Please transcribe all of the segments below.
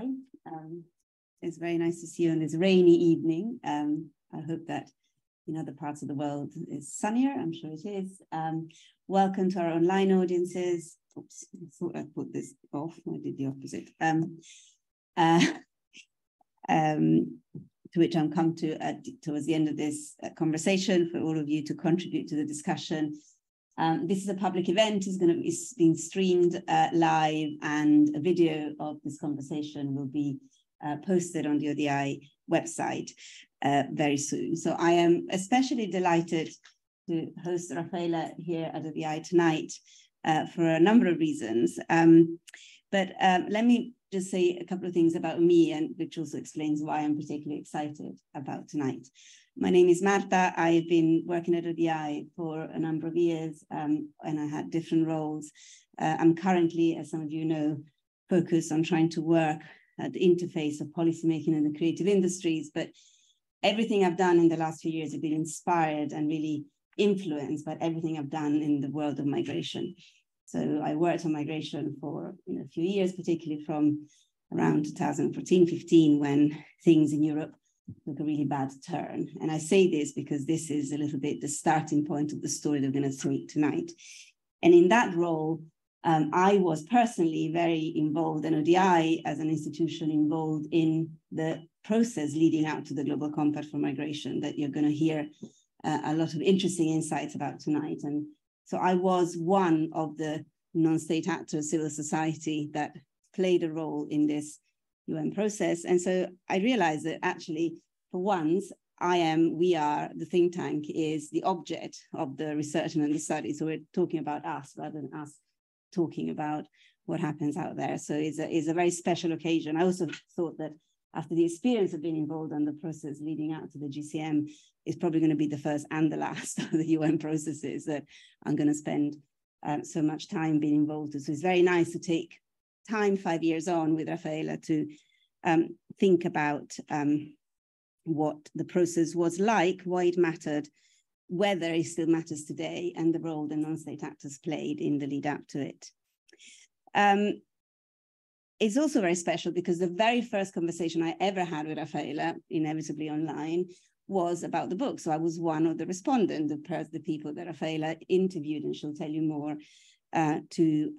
ODI. It's very nice to see you on this rainy evening. I hope that in other parts of the world is sunnier. I'm sure it is. Welcome to our online audiences. Oops, I thought I'd put this off. I did the opposite. To which I'm come to towards the end of this conversation for all of you to contribute to the discussion. This is a public event. It's being streamed live, and a video of this conversation will be posted on the ODI website very soon. So I am especially delighted to host Raffaella here at ODI tonight for a number of reasons. But let me just say a couple of things about me, and which also explains why I'm particularly excited about tonight. My name is Marta. I've been working at ODI for a number of years, and I had different roles. I'm currently, as some of you know, focused on trying to work at the interface of policymaking and the creative industries. But everything I've done in the last few years has been inspired and really influenced by everything I've done in the world of migration. So I worked on migration for a few years, particularly from around 2014-15, when things in Europe took a really bad turn. And I say this because this is a little bit the starting point of the story that we're going to meet tonight. And in that role, I was personally very involved, and ODI as an institution involved in the process leading out to the Global Compact for Migration that you're going to hear a lot of interesting insights about tonight. And so I was one of the non-state actors, civil society, that played a role in this UN process. And so I realized that actually, for once, we are, the think tank is the object of the research and the study. So we're talking about us rather than us talking about what happens out there. So it's a very special occasion. I also thought that after the experience of being involved in the process leading out to the GCM, it's probably going to be the first and the last of the UN processes that I'm going to spend so much time being involved in. So it's very nice to take time 5 years on with Raffaella to think about what the process was like, why it mattered, whether it still matters today, and the role the non-state actors played in the lead up to it. It's also very special because the very first conversation I ever had with Raffaella, inevitably online, was about the book. So I was one of the respondents, the people that Raffaella interviewed, and she'll tell you more, to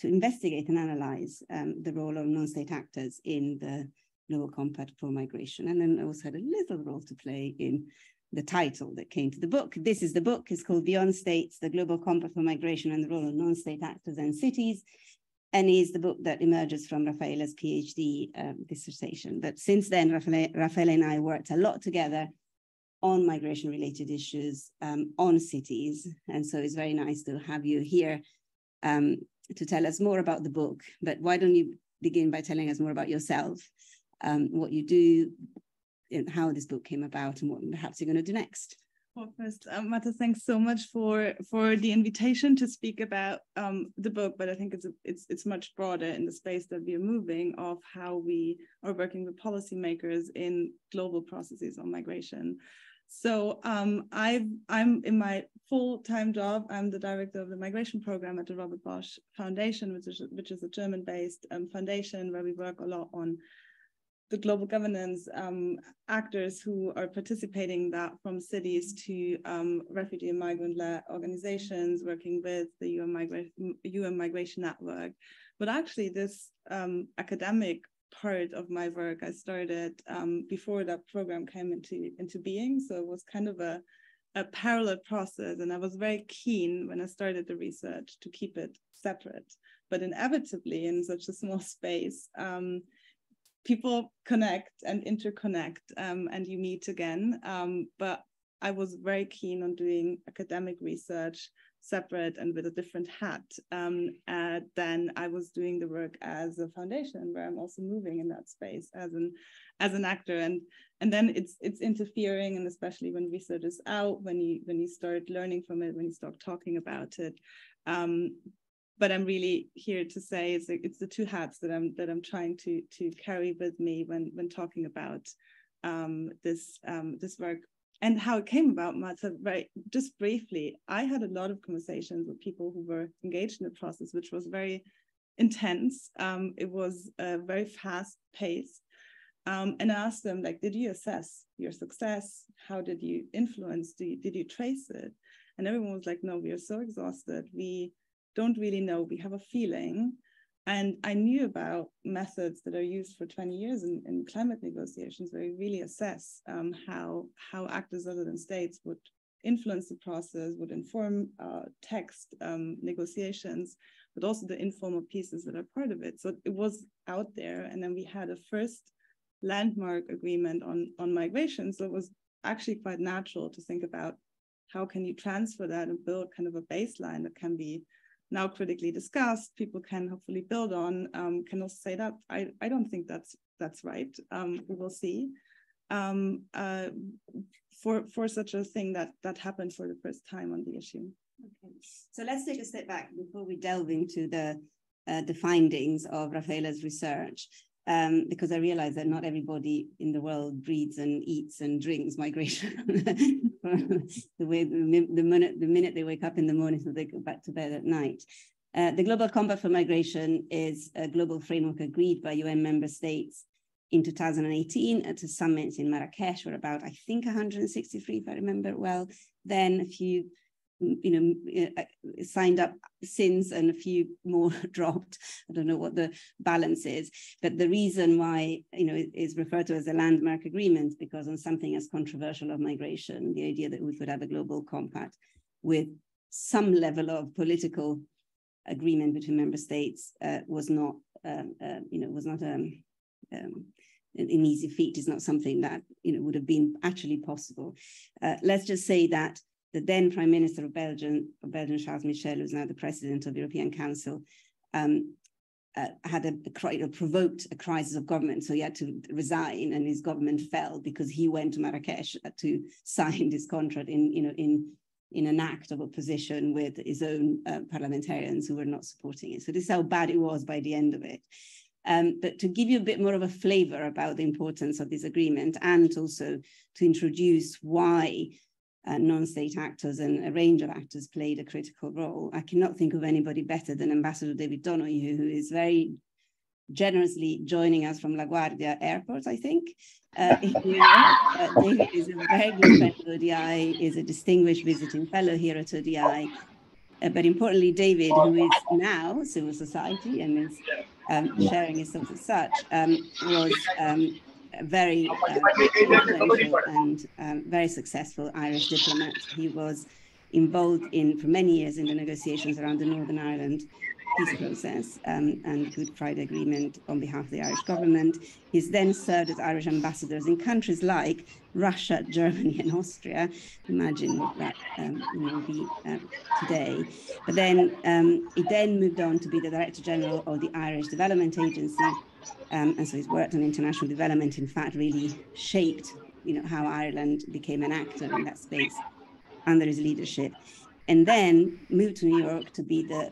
investigate and analyze the role of non-state actors in the Global Compact for Migration. And then I also had a little role to play in the title that came to the book. This is the book. It's called Beyond States, the Global Compact for Migration and the Role of Non-State Actors and Cities, and is the book that emerges from Raffaella's PhD dissertation. But since then, Raffaella and I worked a lot together on migration-related issues, on cities. And so it's very nice to have you here to tell us more about the book. But why don't you begin by telling us more about yourself, what you do, and how this book came about, and what perhaps you're going to do next. Well, first, Marta, thanks so much for the invitation to speak about the book, but I think it's much broader in the space that we are moving of how we are working with policymakers in global processes on migration. So I'm in my full-time job, I'm the director of the migration program at the Robert Bosch Foundation, which is a German-based foundation where we work a lot on the global governance actors who are participating, that from cities to refugee and migrant-led organizations working with the UN Migration Network. But actually this academic part of my work I started before that program came into being. So it was kind of a parallel process, and I was very keen when I started the research to keep it separate. But inevitably in such a small space, people connect and interconnect, and you meet again. But I was very keen on doing academic research separate and with a different hat. Then I was doing the work as a foundation, where I'm also moving in that space as an actor. And then it's interfering, and especially when research is out, when you start learning from it, when you start talking about it. But I'm really here to say it's the two hats that I'm trying to carry with me when talking about this work and how it came about. Marta, just briefly, I had a lot of conversations with people who were engaged in the process, which was very intense. It was very fast paced. And I asked them, like, did you assess your success? How did you influence? Did you trace it? And everyone was like, no, we are so exhausted. We don't really know. We have a feeling. And I knew about methods that are used for 20 years in climate negotiations, where you really assess how actors other than states would influence the process, would inform text negotiations, but also the informal pieces that are part of it. So it was out there. And then we had a first landmark agreement on migration. So it was actually quite natural to think about how can you transfer that and build kind of a baseline that can be now critically discussed, people can hopefully build on, can also say that I don't think that's right. We will see. For such a thing that happened for the first time on the issue. Okay, so let's take a step back before we delve into the findings of Raffaella's research, because I realize that not everybody in the world breathes and eats and drinks migration the minute they wake up in the morning so they go back to bed at night. The Global Compact for Migration is a global framework agreed by UN member states in 2018 at a summit in Marrakesh, where about, I think, 163, if I remember well, then a few signed up since and a few more dropped. I don't know what the balance is, but the reason why it is referred to as a landmark agreement, because on something as controversial of migration, the idea that we could have a global compact with some level of political agreement between member states was not an easy feat. Is not something that would have been actually possible. Let's just say that the then Prime Minister of Belgium, Charles Michel, who's now the President of the European Council, had provoked a crisis of government. So he had to resign, and his government fell because he went to Marrakesh to sign this contract in an act of opposition with his own parliamentarians who were not supporting it. So this is how bad it was by the end of it. But to give you a bit more of a flavor about the importance of this agreement, and also to introduce why non-state actors and a range of actors played a critical role, I cannot think of anybody better than Ambassador David Donoghue, who is very generously joining us from LaGuardia Airport, I think, in New York. David is a very good friend of ODI, is a distinguished visiting fellow here at ODI. But importantly, David, who is now civil society and is sharing his thoughts as such, was very influential and very successful Irish diplomat. He was involved for many years in the negotiations around the Northern Ireland peace process and Good Friday Agreement on behalf of the Irish government. He's then served as Irish ambassadors in countries like Russia, Germany, and Austria. Imagine what that will be today. But then he then moved on to be the Director General of the Irish Development Agency. And so his work on international development, in fact, really shaped how Ireland became an actor in that space under his leadership. And then moved to New York to be the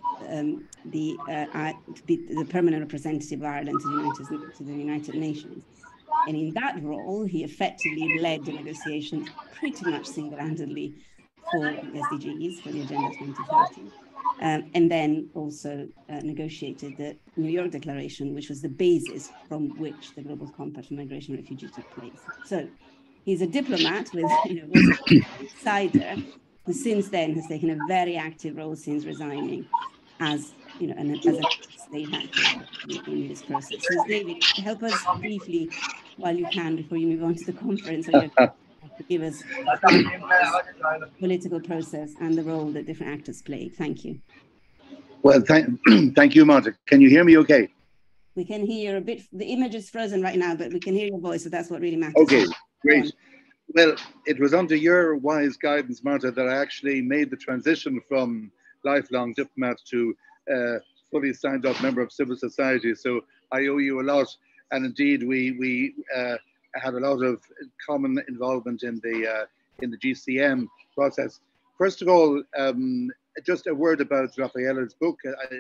permanent representative of Ireland to the United Nations. And in that role, he effectively led the negotiations pretty much single-handedly for the SDGs, for the Agenda 2030. And then also negotiated the New York Declaration, which was the basis from which the Global Compact for Migration and Refugee took place. So he's a diplomat with, was an insider, who since then has taken a very active role since resigning as a state actor in this process. So David, help us briefly, while you can, before you move on to the conference, so to give us the political process and the role that different actors played. Thank you. Well, thank you, Marta. Can you hear me okay? We can hear a bit. The image is frozen right now, but we can hear your voice, so that's what really matters. Okay, great. Well, it was under your wise guidance, Marta, that I actually made the transition from lifelong diplomat to fully signed up member of civil society. So I owe you a lot. And indeed, we had a lot of common involvement in the GCM process. First of all, just a word about Raffaella's book.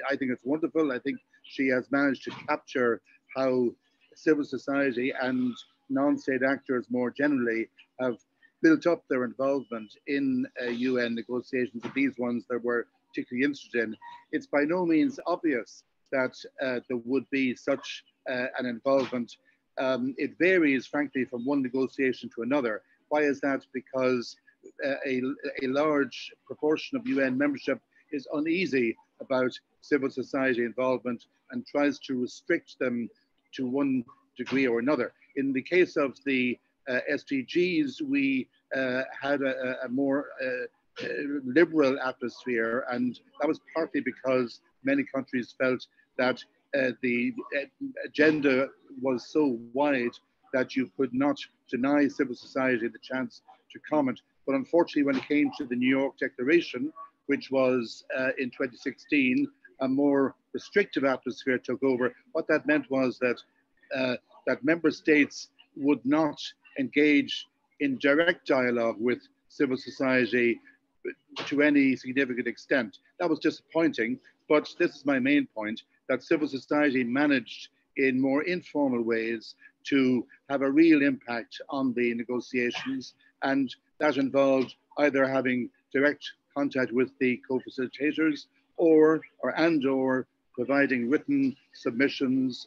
I think it's wonderful. I think she has managed to capture how civil society and non-state actors more generally have built up their involvement in UN negotiations, these ones that we're particularly interested in. It's by no means obvious that there would be such an involvement. It varies, frankly, from one negotiation to another. Why is that? Because a large proportion of UN membership is uneasy about civil society involvement and tries to restrict them to one degree or another. In the case of the SDGs, we had a more liberal atmosphere, and that was partly because many countries felt that the agenda was so wide that you could not deny civil society the chance to comment. But unfortunately, when it came to the New York Declaration, which was in 2016, a more restrictive atmosphere took over. What that meant was that that member states would not engage in direct dialogue with civil society to any significant extent. That was disappointing, but this is my main point, that civil society managed in more informal ways to have a real impact on the negotiations, and that involved either having direct contact with the co-facilitators or providing written submissions,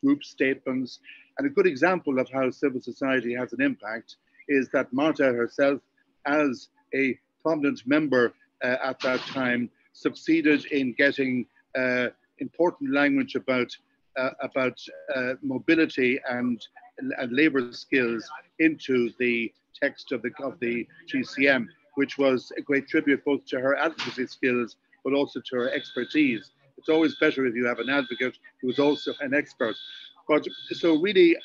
group statements. And a good example of how civil society has an impact is that Marta herself, as a prominent member at that time, succeeded in getting important language about mobility and labor skills into the text of the GCM, which was a great tribute both to her advocacy skills, but also to her expertise. It's always better if you have an advocate who is also an expert. But so really,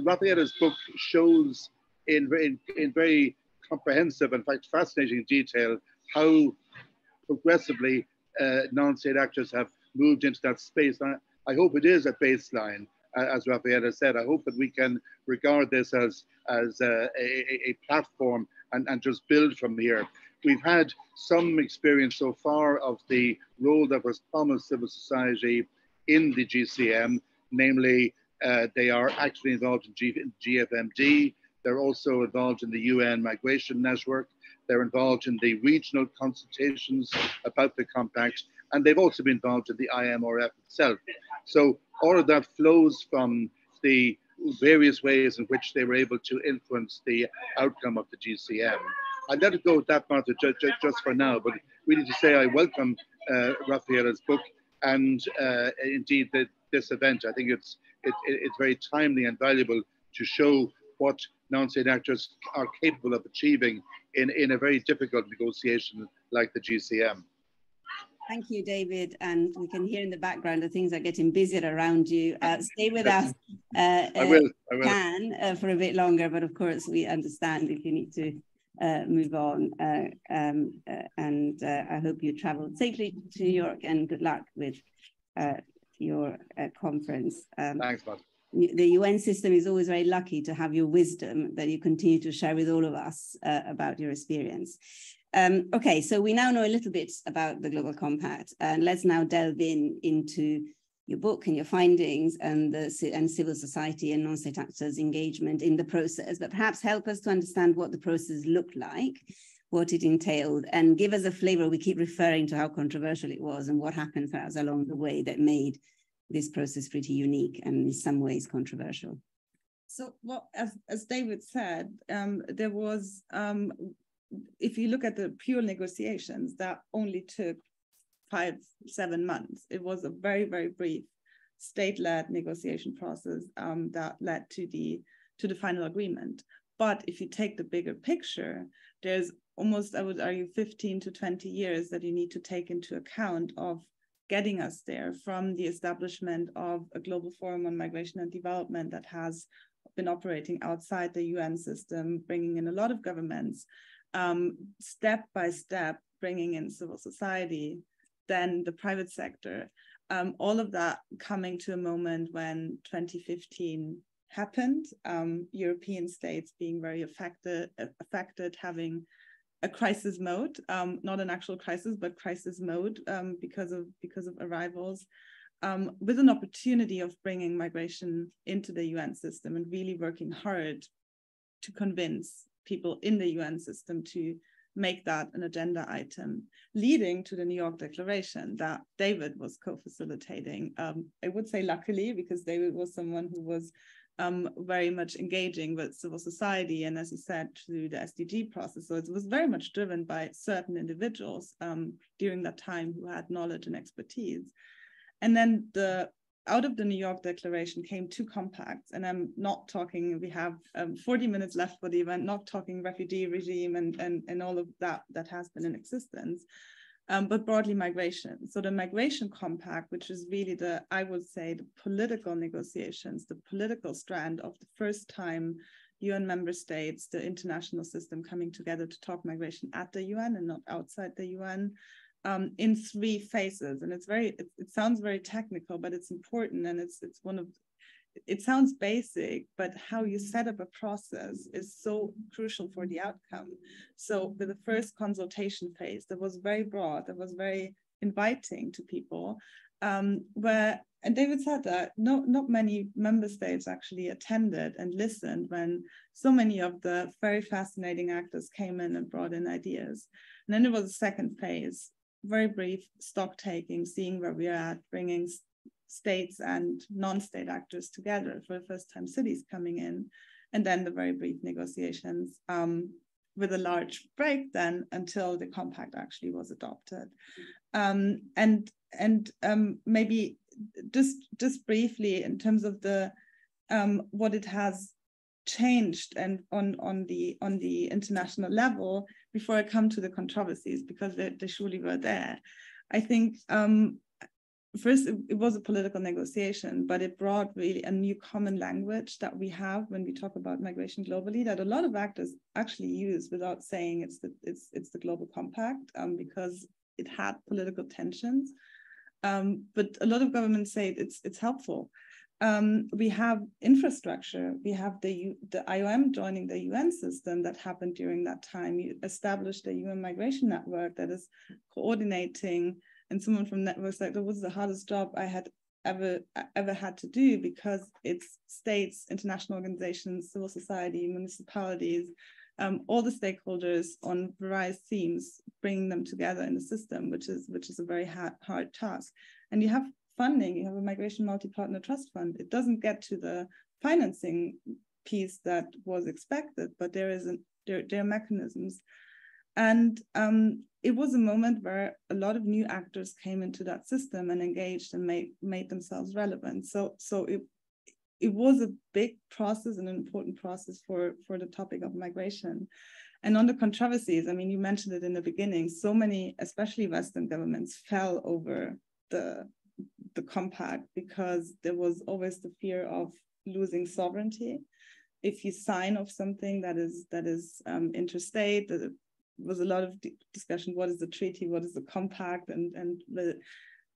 Raffaella's book shows in very comprehensive, in fact, fascinating detail how progressively non-state actors have moved into that space. I hope it is a baseline, as Raffaella said. I hope that we can regard this as a platform and just build from here. We've had some experience so far of the role that was promised civil society in the GCM, namely they are actually involved in GFMD. They're also involved in the UN Migration Network. They're involved in the regional consultations about the compact, and they've also been involved in the IMRF itself. So all of that flows from the various ways in which they were able to influence the outcome of the GCM. I'd let it go with that, Martha, just for now, but really to say I welcome Raffaella's book and indeed this event. I think it's very timely and valuable to show what non-state actors are capable of achieving in a very difficult negotiation like the GCM. Thank you, David. And we can hear in the background that things are getting busier around you. Stay with us. I will. For a bit longer, but of course we understand if you need to move on. And I hope you travel safely to New York, and good luck with your conference. Thanks, Bob. The UN system is always very lucky to have your wisdom that you continue to share with all of us about your experience. Okay, so we now know a little bit about the Global Compact, and let's now delve into your book and your findings and civil society and non-state actors' engagement in the process, but perhaps help us to understand what the process looked like, what it entailed, and give us a flavor. We keep referring to how controversial it was and what happened for us along the way that made this process pretty unique and in some ways controversial. So, well, as David said, there was, if you look at the pure negotiations, that only took 5-7 months. It was a very, very brief state-led negotiation process that led to the final agreement. But if you take the bigger picture, there's almost, I would argue, 15 to 20 years that you need to take into account of getting us there, from the establishment of a global forum on migration and development that has been operating outside the UN system, bringing in a lot of governments, step by step, bringing in civil society, then the private sector, all of that coming to a moment when 2015 happened, European states being very affected, having a crisis mode, not an actual crisis, but crisis mode because of arrivals, with an opportunity of bringing migration into the UN system and really working hard to convince people in the UN system to make that an agenda item, leading to the New York Declaration that David was co-facilitating. I would say luckily, because David was someone who was very much engaging with civil society, and as you said, through the SDG process. So it was very much driven by certain individuals during that time who had knowledge and expertise. And then out of the New York Declaration came 2 compacts, and I'm not talking, we have 40 minutes left for the event, not talking refugee regime and all of that has been in existence, but broadly migration. So the Migration Compact, which is really I would say, the political negotiations, the political strand of the first time UN member states, the international system coming together to talk migration at the UN and not outside the UN. In 3 phases, and it sounds very technical, but it's important, and it sounds basic, but how you set up a process is so crucial for the outcome. So with the first consultation phase, that was very broad, that was very inviting to people, and David said that not many member states actually attended and listened when so many of the very fascinating actors came in and brought in ideas. And then there was a second phase, very brief stock taking, seeing where we are at, bringing states and non-state actors together for the first time, cities coming in, and then the very brief negotiations with a large break then until the compact actually was adopted. Maybe just briefly in terms of the what it has changed and on the international level, before I come to the controversies, because they surely were there. I think first it was a political negotiation, but it brought really a new common language that we have when we talk about migration globally, that a lot of actors actually use without saying it's the Global Compact, because it had political tensions. But a lot of governments say it's helpful. We have infrastructure. We have the IOM joining the UN system that happened during that time. You established a UN migration network that is coordinating, and someone from networks like that was the hardest job I had ever had to do, because it's states, international organizations, civil society, municipalities, all the stakeholders on various themes, bringing them together in the system, which is a very hard task. And you have funding, you have a Migration Multi-Partner Trust Fund. It doesn't get to the financing piece that was expected, but there are mechanisms. And it was a moment where a lot of new actors came into that system and engaged and made themselves relevant. So it was a big process, an important process for the topic of migration. And on the controversies, I mean, you mentioned it in the beginning, so many, especially Western governments, fell over the compact because there was always the fear of losing sovereignty. If you sign off something that is interstate, there was a lot of discussion, what is the treaty, what is the compact, and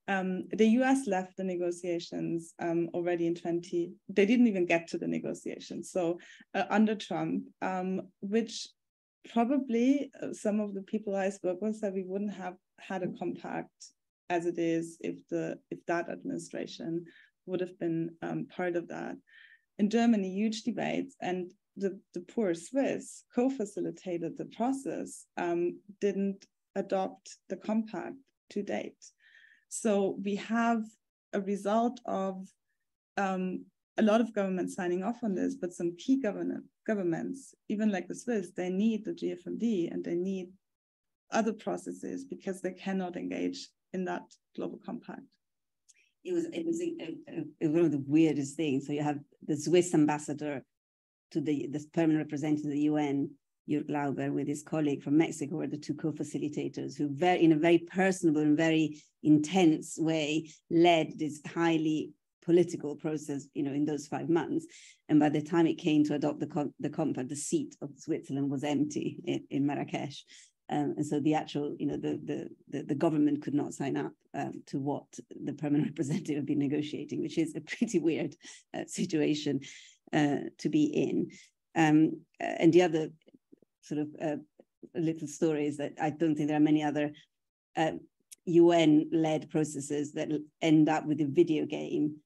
the US left the negotiations already in they didn't even get to the negotiations. So under Trump, which probably some of the people I spoke with said we wouldn't have had a compact as it is if that administration would have been part of that. In Germany, huge debates, and the poor Swiss co-facilitated the process, didn't adopt the compact to date. So we have a result of a lot of governments signing off on this, but some key governments, even like the Swiss, they need the GFMD and they need other processes because they cannot engage in that global compact. It was one of the weirdest things. So you have the Swiss ambassador to the permanent representative of the UN, Jörg Lauber, with his colleague from Mexico, were the two co-facilitators who in a very personable and very intense way led this highly political process, in those 5 months. And by the time it came to adopt the compact, the seat of Switzerland was empty in Marrakesh. And so the actual, the government could not sign up to what the permanent representative had been negotiating, which is a pretty weird situation to be in. And the other sort of little story is that I don't think there are many other UN-led processes that end up with a video game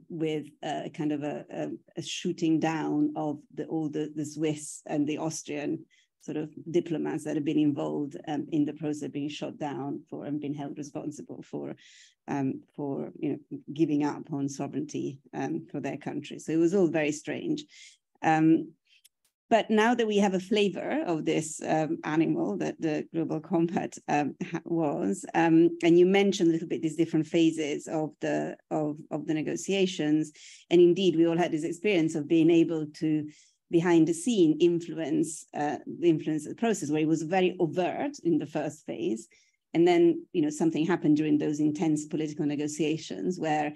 with kind of a shooting down of all the Swiss and the Austrian sort of diplomats that have been involved in the process being shot down for and been held responsible for giving up on sovereignty for their country. So it was all very strange. But now that we have a flavor of this animal that the Global Compact was, and you mentioned a little bit these different phases of the negotiations, and indeed we all had this experience of being able to, behind the scene, influence the process, where it was very overt in the first phase, and then something happened during those intense political negotiations where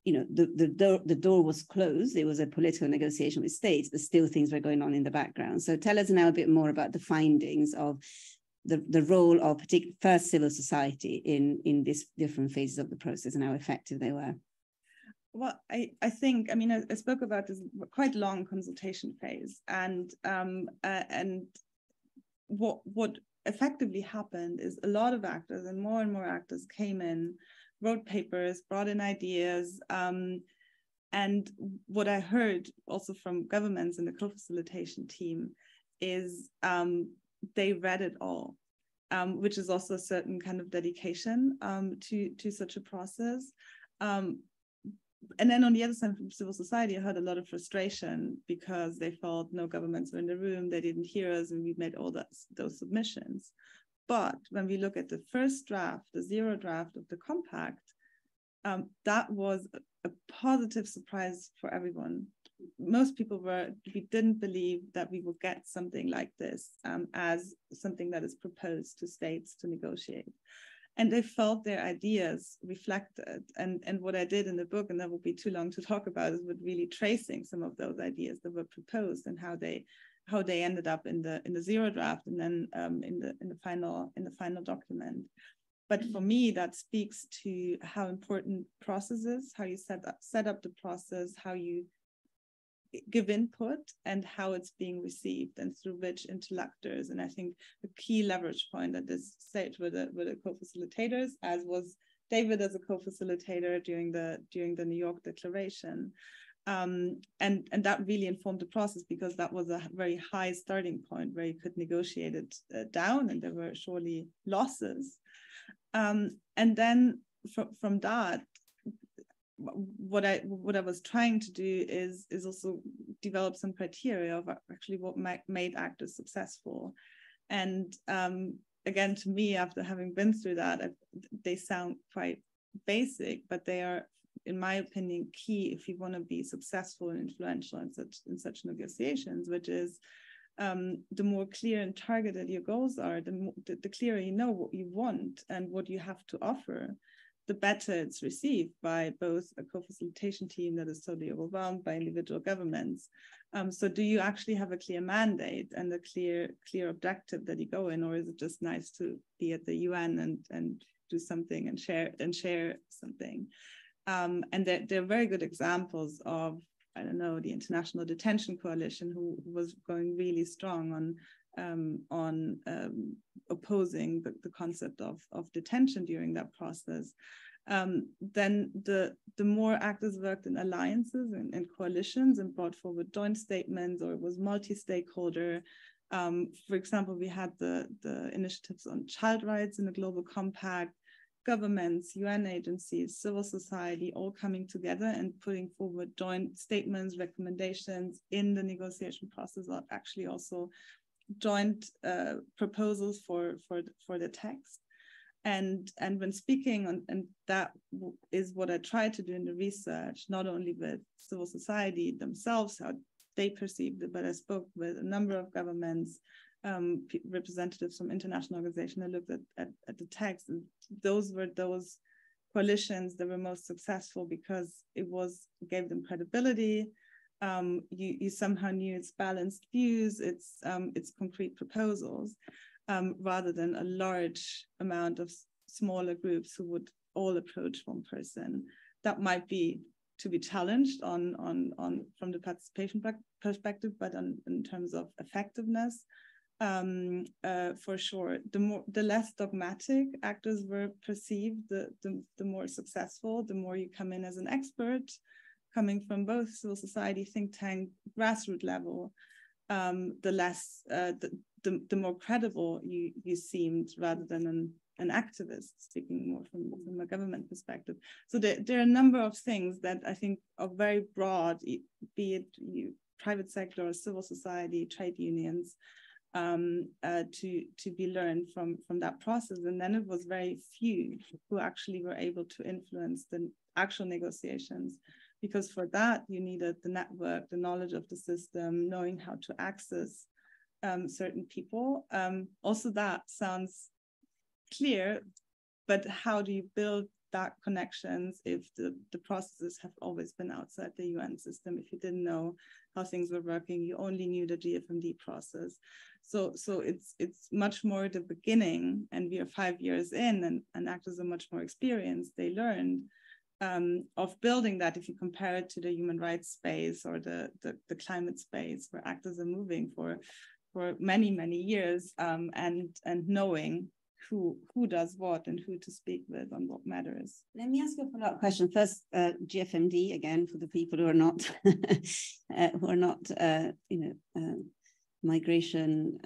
the door was closed. There was a political negotiation with states, but still things were going on in the background. So tell us now a bit more about the findings of the role of first civil society in these different phases of the process and how effective they were. Well, I think, I spoke about this quite long consultation phase, and what effectively happened is a lot of actors and more actors came in, wrote papers, brought in ideas, and what I heard also from governments and the co-facilitation team is they read it all, which is also a certain kind of dedication to such a process. And then on the other side, from civil society, I heard a lot of frustration because they felt no governments were in the room, they didn't hear us, and we made all those submissions. But when we look at the first draft, the zero draft of the compact, that was a positive surprise for everyone. Most people we didn't believe that we would get something like this as something that is proposed to states to negotiate. And they felt their ideas reflected. And what I did in the book, and that would be too long to talk about, is with really tracing some of those ideas that were proposed and how they ended up in the zero draft and then in the final document. But for me, that speaks to how important process is, how you set up the process, how you give input, and how it's being received, and through which interlocutors. And I think the key leverage point at this stage were the co-facilitators, as was David as a co-facilitator during the New York Declaration. And that really informed the process, because that was a very high starting point where you could negotiate it down, and there were surely losses. And then from that, what I was trying to do is also develop some criteria of actually what made actors successful. And again, to me, after having been through that, they sound quite basic, but they are, in my opinion, key if you want to be successful and influential in such negotiations, which is the more clear and targeted your goals are, the clearer you know what you want and what you have to offer, the better it's received by both a co-facilitation team that is totally overwhelmed, by individual governments. So do you actually have a clear mandate and a clear objective that you go in, or is it just nice to be at the UN and do something and share something? And there are very good examples of, I don't know, the International Detention Coalition, who was going really strong on opposing the concept of detention during that process. Then the more actors worked in alliances and coalitions and brought forward joint statements, or it was multi-stakeholder. For example, we had the initiatives on child rights in the Global Compact, governments, UN agencies, civil society, all coming together and putting forward joint statements, recommendations in the negotiation process, or actually also joint proposals for the text. And when speaking on, and that is what I try to do in the research, not only with civil society themselves, how they perceived it, but I spoke with a number of governments, representatives from international organizations. I looked at the text, and those were those coalitions that were most successful because it gave them credibility. You somehow knew its balanced views, its concrete proposals, rather than a large amount of smaller groups who would all approach one person. That might be to be challenged on from the participation perspective, but in terms of effectiveness, for sure, the less dogmatic actors were perceived, the more successful. The more you come in as an expert, coming from both civil society, think tank, grassroots level, the less the more credible you seemed, rather than an activist, speaking more from a government perspective. So there are a number of things that I think are very broad, be it private sector, civil society, trade unions, to be learned from that process. And then it was very few who actually were able to influence the actual negotiations, because for that you needed the network, the knowledge of the system, knowing how to access certain people. Also, that sounds clear, but how do you build that connections if the processes have always been outside the UN system? If you didn't know how things were working, you only knew the GFMD process. So it's much more the beginning, and we are 5 years in, and actors are much more experienced. They learned of building that. If you compare it to the human rights space or the climate space, where actors are moving for many years, and knowing who does what and who to speak with on what matters. Let me ask you a follow-up question. First, GFMD, again, for the people who are not migration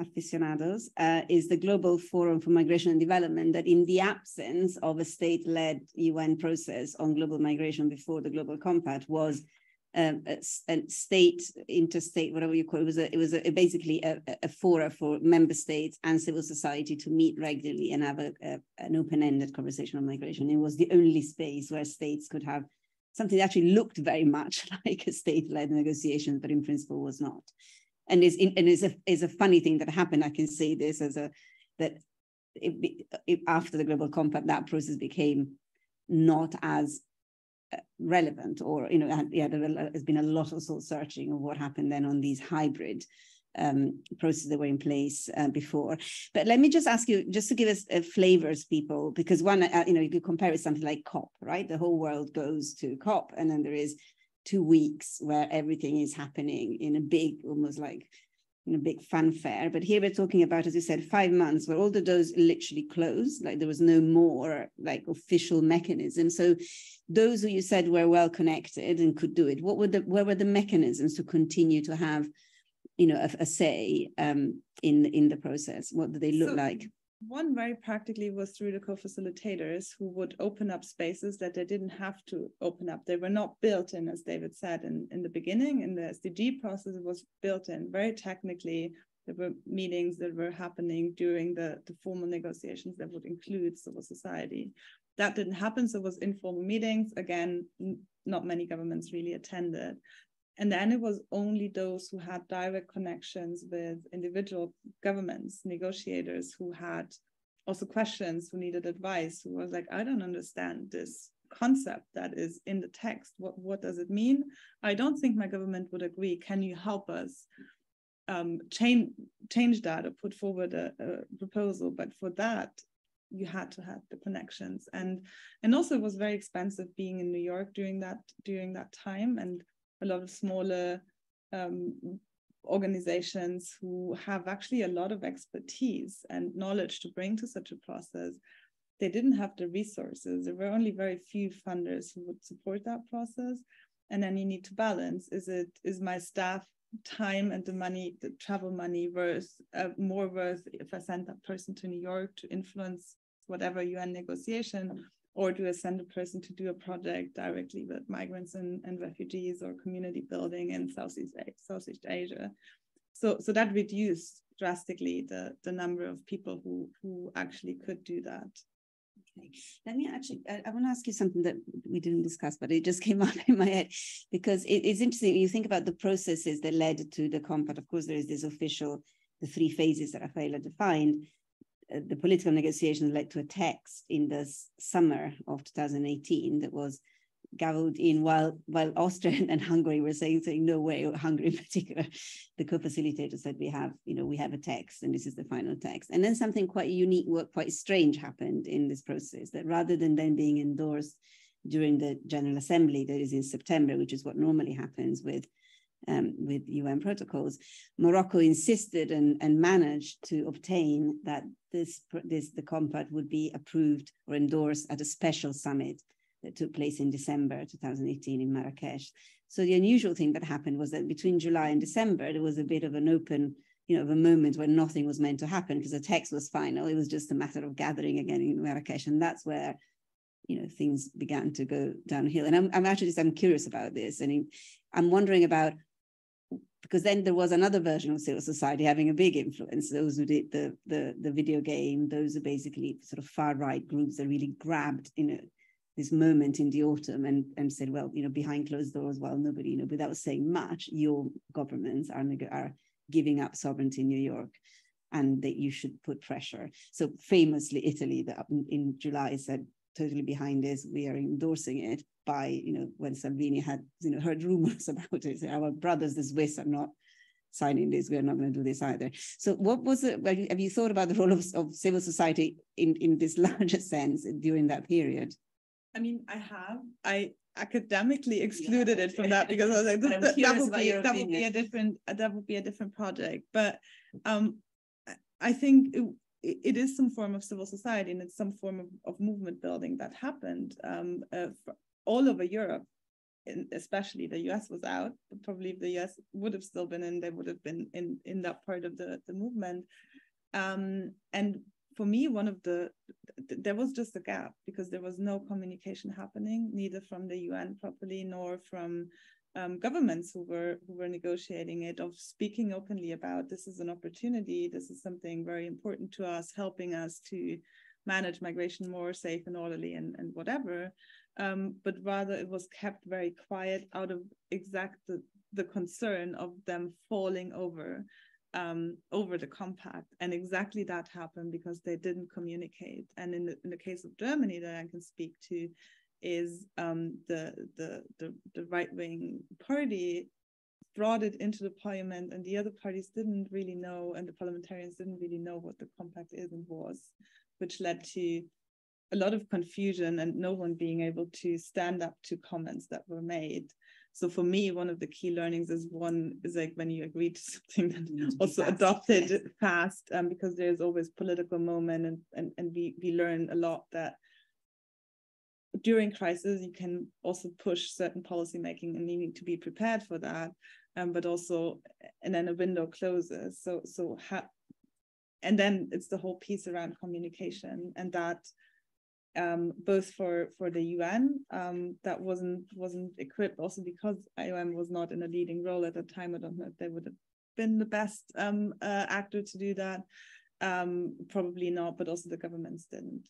aficionados, is the Global Forum for Migration and Development, that in the absence of a state-led UN process on global migration before the Global Compact was a state, interstate, whatever you call it, it was basically a fora for member states and civil society to meet regularly and have an open-ended conversation on migration. It was the only space where states could have something that actually looked very much like a state-led negotiation, but in principle was not. And is a funny thing that happened. I can say this as after the Global Compact, that process became not as relevant, or there has been a lot of soul searching of what happened then on these hybrid processes that were in place before. But let me just ask you, just to give us flavors, people, because one, you could compare it to something like COP, right? The whole world goes to COP, and then there is 2 weeks where everything is happening in a big, almost like big fanfare. But here we're talking about, as you said, 5 months where all the doors literally closed, like there was no more like official mechanism. So those who you said were well connected and could do it, where were the mechanisms to continue to have, a say in the process? What do they look like? One very practically was through the co-facilitators, who would open up spaces that they didn't have to open up. They were not built in, as David said, in the beginning. In the SDG process, it was built in very technically. There were meetings that were happening during the formal negotiations that would include civil society. That didn't happen, so it was informal meetings. Again, not many governments really attended. And then it was only those who had direct connections with individual governments, negotiators, who had also questions, who needed advice, who was like, I don't understand this concept that is in the text. What does it mean? I don't think my government would agree. Can you help us change that or put forward a proposal? But for that, you had to have the connections. And also it was very expensive being in New York during that time, and a lot of smaller organizations who have actually a lot of expertise and knowledge to bring to such a process. They didn't have the resources. There were only very few funders who would support that process. And then you need to balance, is my staff time and the money, the travel money, more worth if I send that person to New York to influence whatever UN negotiation, or do I send a person to do a project directly with migrants and refugees or community building in Southeast Asia? So that reduced drastically the number of people who actually could do that. Okay. Let me I want to ask you something that we didn't discuss, but it just came up in my head, because it's interesting. You think about the processes that led to the compact. Of course, there is this official, the 3 phases that Rafaela defined. The political negotiations led to a text in the summer of 2018 that was gavelled in while Austria and Hungary were saying no way. Hungary in particular, the co-facilitator said we have a text and this is the final text. And then something quite unique, quite strange happened in this process, that rather than then being endorsed during the General Assembly that is in September, which is what normally happens with UN protocols, Morocco insisted and managed to obtain that the compact would be approved or endorsed at a special summit that took place in December 2018 in Marrakesh. So the unusual thing that happened was that between July and December, there was a bit of an open, of a moment where nothing was meant to happen because the text was final. It was just a matter of gathering again in Marrakesh. And that's where, things began to go downhill. And I'm curious about this. And I'm wondering about, because then there was another version of civil society having a big influence. Those who did the video game, those are basically sort of far-right groups that really grabbed, this moment in the autumn and said, well, behind closed doors, while nobody, without saying much, your governments are giving up sovereignty in New York and that you should put pressure. So famously, Italy in July said, totally behind this, we are endorsing it by, when Salvini had, heard rumors about it, say, our brothers, the Swiss, are not signing this, we are not going to do this either. So what was it, have you thought about the role of civil society in this larger sense during that period? I mean, I academically excluded it from that because I was like, that would be a different project. But I think it is some form of civil society, and it's some form of movement building that happened all over Europe. Especially the US was out, but probably if the US would have still been in, they would have been in that part of the movement. And for me, there was just a gap because there was no communication happening, neither from the UN properly nor from governments who were negotiating it, of speaking openly about this is an opportunity, this is something very important to us, helping us to manage migration more safe and orderly and whatever. But rather it was kept very quiet out of the concern of them falling over the compact. And exactly that happened because they didn't communicate. And in the case of Germany that I can speak to is the right-wing party brought it into the parliament, and the other parties didn't really know, and the parliamentarians didn't really know what the compact is and was, which led to a lot of confusion and no one being able to stand up to comments that were made. So for me, one of the key learnings is like when you agree to something that also adopted fast, because there's always political moment, and we learn a lot that during crisis you can also push certain policy making and you need to be prepared for that, but also, and then a window closes. And then it's the whole piece around communication, and that both for the UN, that wasn't equipped, also because IOM was not in a leading role at the time. I don't know if they would have been the best actor to do that, probably not, but also the governments didn't.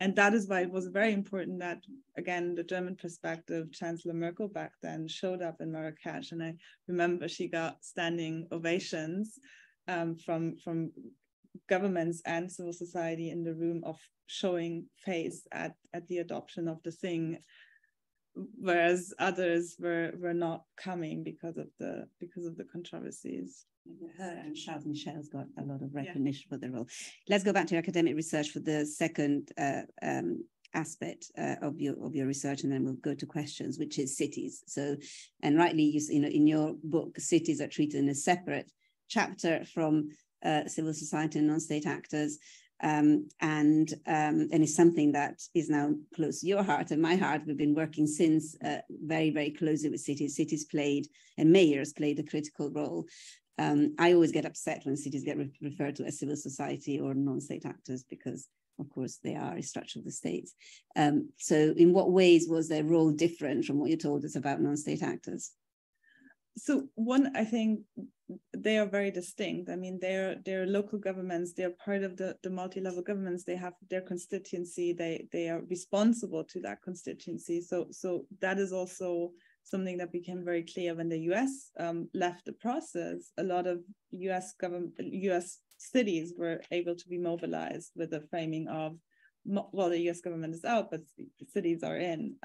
And that is why it was very important that, again, the German perspective, Chancellor Merkel back then showed up in Marrakesh, and I remember she got standing ovations from governments and civil society in the room of showing face at the adoption of the thing, whereas others were not coming because of the controversies. Her and Charles Michel's got a lot of recognition for the role. Let's go back to academic research for the second aspect of your research, and then we'll go to questions, which is cities. So, and rightly, in your book, cities are treated in a separate chapter from civil society and non-state actors, and it's something that is now close to your heart and my heart. We've been working since very, very closely with cities. Cities played, and mayors played a critical role. I always get upset when cities get referred to as civil society or non-state actors because, of course, they are a structure of the states. So in what ways was their role different from what you told us about non-state actors? So one, I think they are very distinct. I mean, they're local governments. They're part of the multi-level governments. They have their constituency. They are responsible to that constituency. So that is also something that became very clear when the US left the process. A lot of US cities were able to be mobilized with the framing of, well, the US government is out, but the cities are in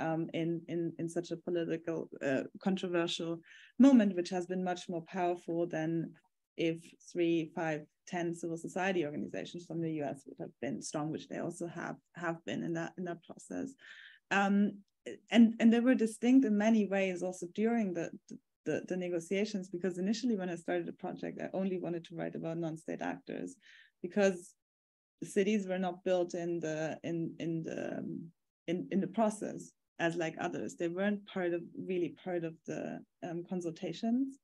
such a political, controversial moment, which has been much more powerful than if 3, 5, 10 civil society organizations from the US would have been strong, which they also have been in that process. And they were distinct in many ways also during the negotiations, because initially when I started the project, I only wanted to write about non-state actors because the cities were not built in the process. as like others. They weren't really part of the consultations.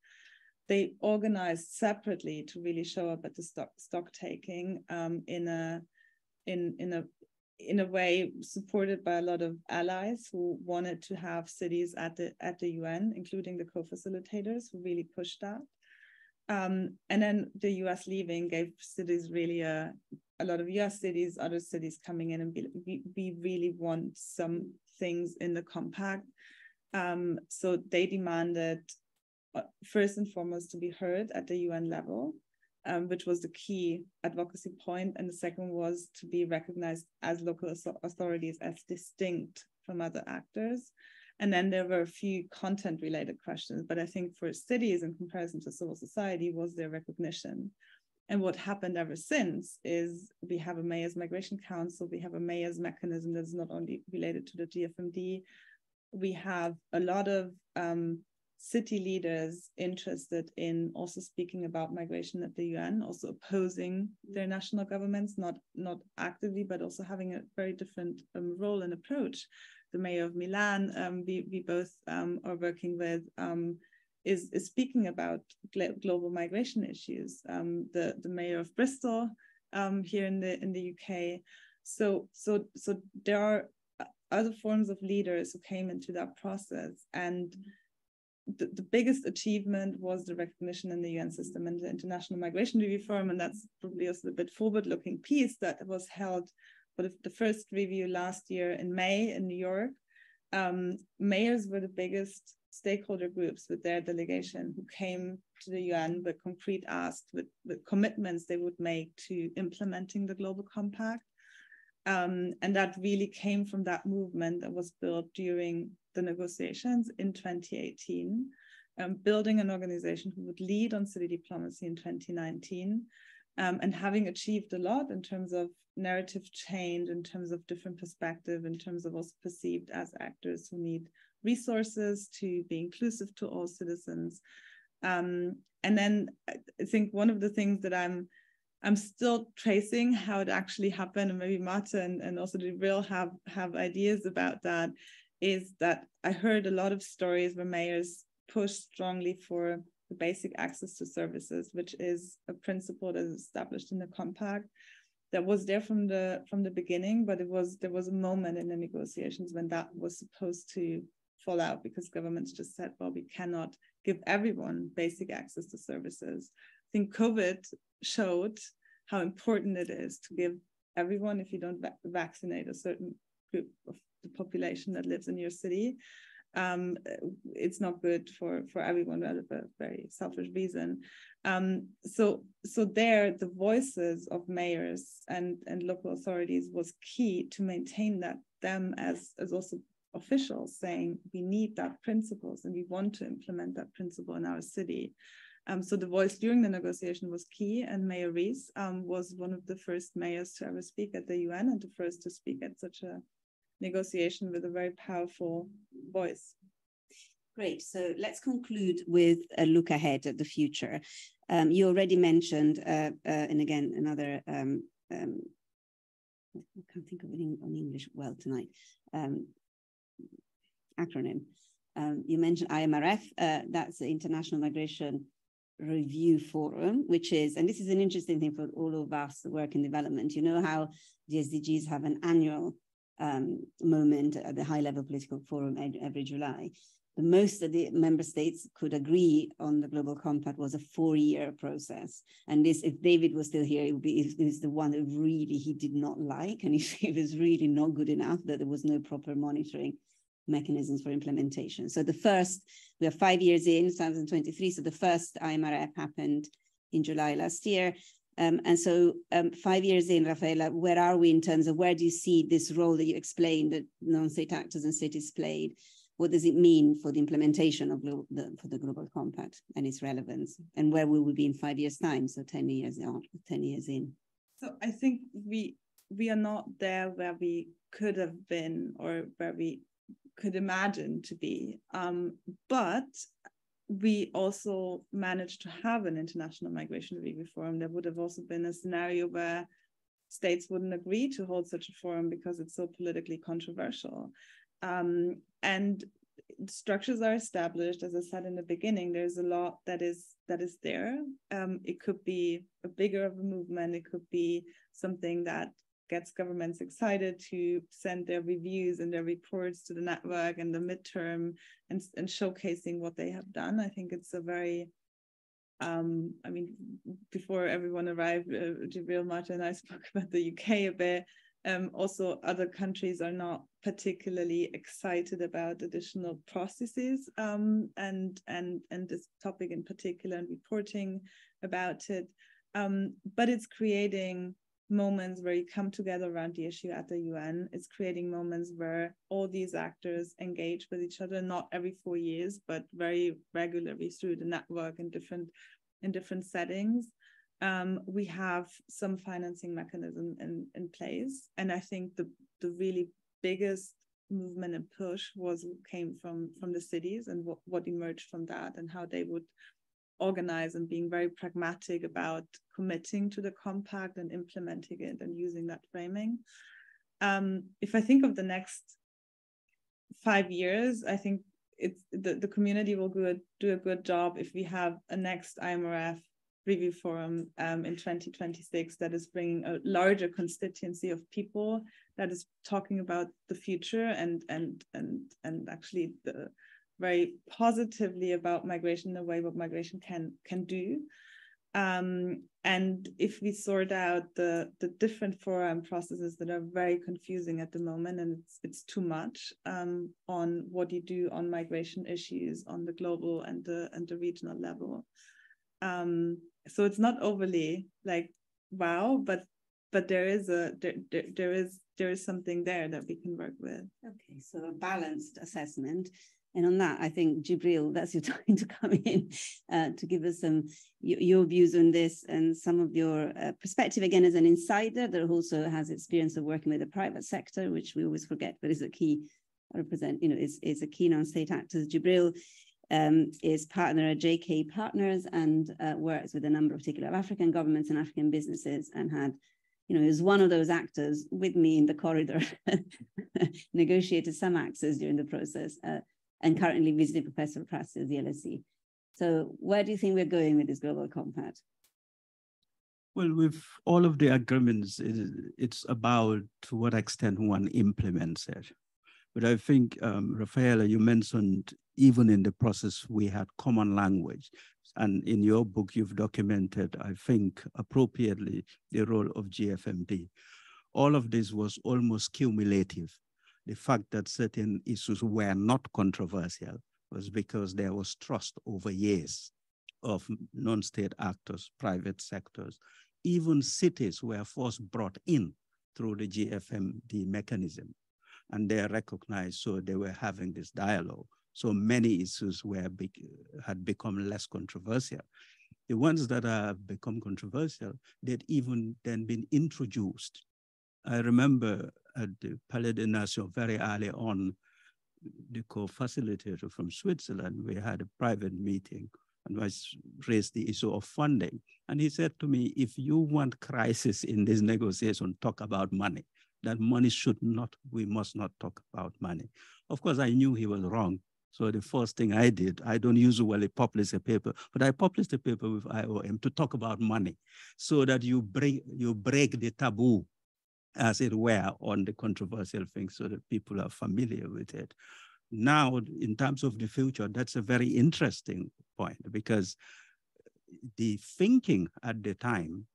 They organized separately to really show up at the stock taking in a way supported by a lot of allies who wanted to have cities at the UN, including the co-facilitators who really pushed that. And then the US leaving gave cities really a lot of US cities, other cities coming in and we really want some things in the compact. So they demanded first and foremost to be heard at the UN level, which was the key advocacy point. And the second was to be recognized as local authorities as distinct from other actors. And then there were a few content related questions, but I think for cities in comparison to civil society was their recognition. And what happened ever since is we have a Mayor's Migration Council, we have a Mayor's mechanism that's not only related to the GFMD, we have a lot of city leaders interested in also speaking about migration at the UN, also opposing their national governments, not actively, but also having a very different role and approach. The mayor of Milan, we both are working with, is speaking about global migration issues. The mayor of Bristol here in the UK. So there are other forms of leaders who came into that process, and the biggest achievement was the recognition in the UN system and the International Migration Review Forum, and that's probably also a bit forward-looking piece that was held for the first review last year in May in New York. Mayors were the biggest stakeholder groups with their delegation who came to the UN with concrete asks, with commitments they would make to implementing the Global Compact. And that really came from that movement that was built during the negotiations in 2018, building an organization who would lead on city diplomacy in 2019, and having achieved a lot in terms of narrative change, in terms of different perspective, in terms of also perceived as actors who need resources to be inclusive to all citizens. And then I think one of the things that I'm still tracing how it actually happened, and maybe Marta and also the real have ideas about that, is that I heard a lot of stories where mayors push strongly for the basic access to services, which is a principle that is established in the compact that was there from the beginning, but there was a moment in the negotiations when that was supposed to fall out because governments just said, well, we cannot give everyone basic access to services. I think COVID showed how important it is to give everyone, if you don't vaccinate a certain group of the population that lives in your city, it's not good for everyone, rather for a very selfish reason. So there, the voices of mayors and local authorities was key to maintain that, them as also officials saying we need that principles and we want to implement that principle in our city. So the voice during the negotiation was key, and Mayor Rees was one of the first mayors to ever speak at the UN and the first to speak at such a negotiation with a very powerful voice. Great. So let's conclude with a look ahead at the future. You already mentioned, and again, another, I can't think of it in English well tonight, acronym. You mentioned IMRF, that's the International Migration Review Forum, which is, and this is an interesting thing for all of us that work in development. You know how the SDGs have an annual moment at the high-level political forum every July. The most of the member states could agree on the Global Compact was a 4-year process. And this, if David was still here, it was the one that really he did not like, and it was really not good enough that there was no proper monitoring mechanisms for implementation. So we are 5 years in, 2023, so the first IMRF happened in July last year. And so 5 years in, Rafaela, where are we in terms of where do you see this role that you explained that non-state actors and cities played? What does it mean for the implementation of the Global Compact and its relevance? And where will we be in 5 years' time? So 10 years in. So I think we are not there where we could have been or where we could imagine to be. But we also managed to have an International Migration Review Forum. There would have also been a scenario where states wouldn't agree to hold such a forum because it's so politically controversial. And structures are established. As I said in the beginning, there's a lot that is there. It could be a bigger of a movement. It could be something that gets governments excited to send their reviews and their reports to the network and the midterm and showcasing what they have done. I think it's a very, I mean, before everyone arrived, Jibril, Marta, and I spoke about the UK a bit. Also, other countries are not particularly excited about additional processes and this topic in particular and reporting about it. But it's creating moments where you come together around the issue at the UN. It's creating moments where all these actors engage with each other, not every 4 years, but very regularly through the network in different settings. We have some financing mechanism in place. And I think the really biggest movement and push came from the cities and what emerged from that and how they would organize and being very pragmatic about committing to the compact and implementing it and using that framing. If I think of the next 5 years, I think it's the community will do a good job if we have a next IMRF review forum in 2026 that is bringing a larger constituency of people that is talking about the future and actually very positively about migration in a way what migration can do. And if we sort out the different fora and processes that are very confusing at the moment, and it's too much on what you do on migration issues on the global and the regional level. So it's not overly like wow, but there is something there that we can work with. Okay, so a balanced assessment. And on that, I think, Jibril, that's your time to come in to give us some your views on this and some of your perspective, again, as an insider that also has experience of working with the private sector, which we always forget, but is a key represent, is a key non-state actor. Jibril is partner at JK Partners and works with a number of particular African governments and African businesses and had, is one of those actors with me in the corridor, negotiated some access during the process. And currently visiting Professor Prasad at the LSE. So where do you think we're going with this global compact? Well, with all of the agreements, it's about to what extent one implements it. But I think, Rafaela, you mentioned even in the process, we had common language. And in your book, you've documented, I think, appropriately, the role of GFMD. All of this was almost cumulative. The fact that certain issues were not controversial was because there was trust over years of non-state actors, private sectors. Even cities were first brought in through the GFMD mechanism, and they are recognized, so they were having this dialogue. So many issues had become less controversial. The ones that have become controversial, they'd even then been introduced. I remember at the Palais des Nations very early on, the co-facilitator from Switzerland, we had a private meeting and I raised the issue of funding. And he said to me, if you want crisis in this negotiation, talk about money. That money we must not talk about money. Of course, I knew he was wrong. So the first thing I did, I don't usually publish a paper, but I published a paper with IOM to talk about money so that you break the taboo, as it were, on the controversial things so that people are familiar with it. Now, in terms of the future, that's a very interesting point because the thinking at the time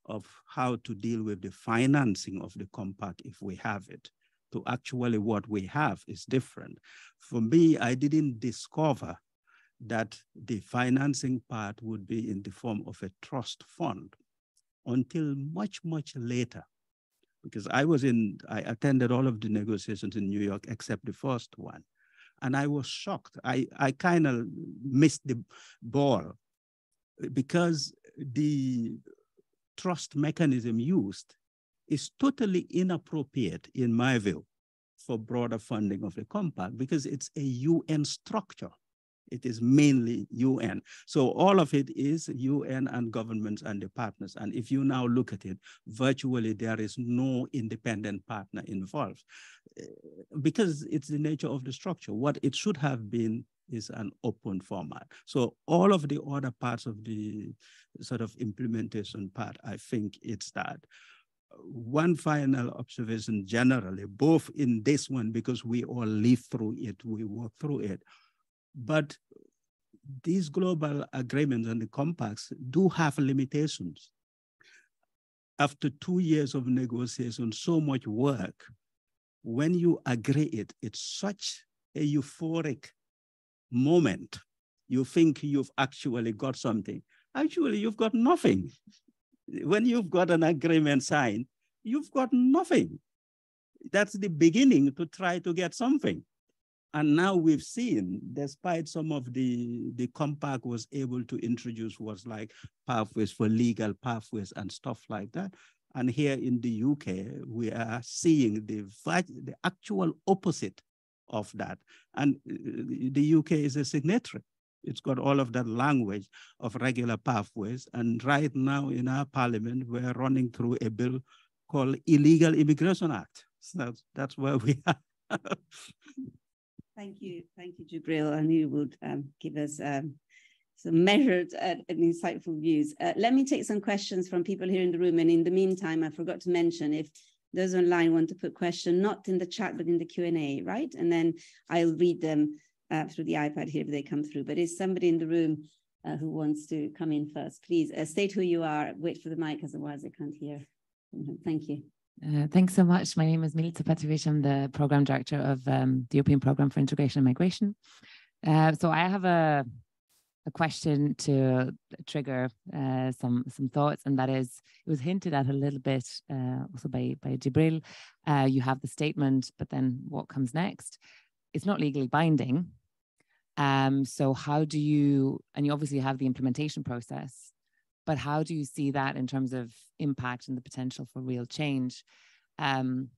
of how to deal with the financing of the compact, if we have it, to actually what we have is different. For me, I didn't discover that the financing part would be in the form of a trust fund until much, much later. Because I attended all of the negotiations in New York except the first one. And I was shocked. I kind of missed the ball because the trust mechanism used is totally inappropriate, in my view, for broader funding of the compact because it's a UN structure. It is mainly UN. So all of it is UN and governments and the partners. And if you now look at it, virtually there is no independent partner involved because it's the nature of the structure. What it should have been is an open format. So all of the other parts of the sort of implementation part, I think it's that. One final observation generally, both in this one, because we all live through it, we work through it, but these global agreements and the compacts do have limitations. After 2 years of negotiation, so much work, when you agree it, it's such a euphoric moment. You think you've actually got something. Actually, you've got nothing. When you've got an agreement signed, you've got nothing. That's the beginning to try to get something. And now we've seen, despite some of the compact was able to introduce what's like pathways for legal pathways and stuff like that. And here in the UK, we are seeing the actual opposite of that. And the UK is a signatory. It's got all of that language of regular pathways. And right now in our parliament, we're running through a bill called Illegal Immigration Act. So that's where we are. Thank you, Jibril. I knew you would give us some measured and insightful views. Let me take some questions from people here in the room. And in the meantime, I forgot to mention, if those online want to put questions, not in the chat, but in the Q&A, right? And then I'll read them through the iPad here if they come through. But is somebody in the room who wants to come in first? Please state who you are, wait for the mic, otherwise I can't hear. Thank you. Thanks so much. My name is Milica Petrovic. I'm the program director of the European Program for Integration and Migration. So I have a question to trigger some thoughts, and that is, it was hinted at a little bit also by Jibril. You have the statement, but then what comes next? It's not legally binding. So how do you, and you obviously have the implementation process, but how do you see that in terms of impact and the potential for real change? And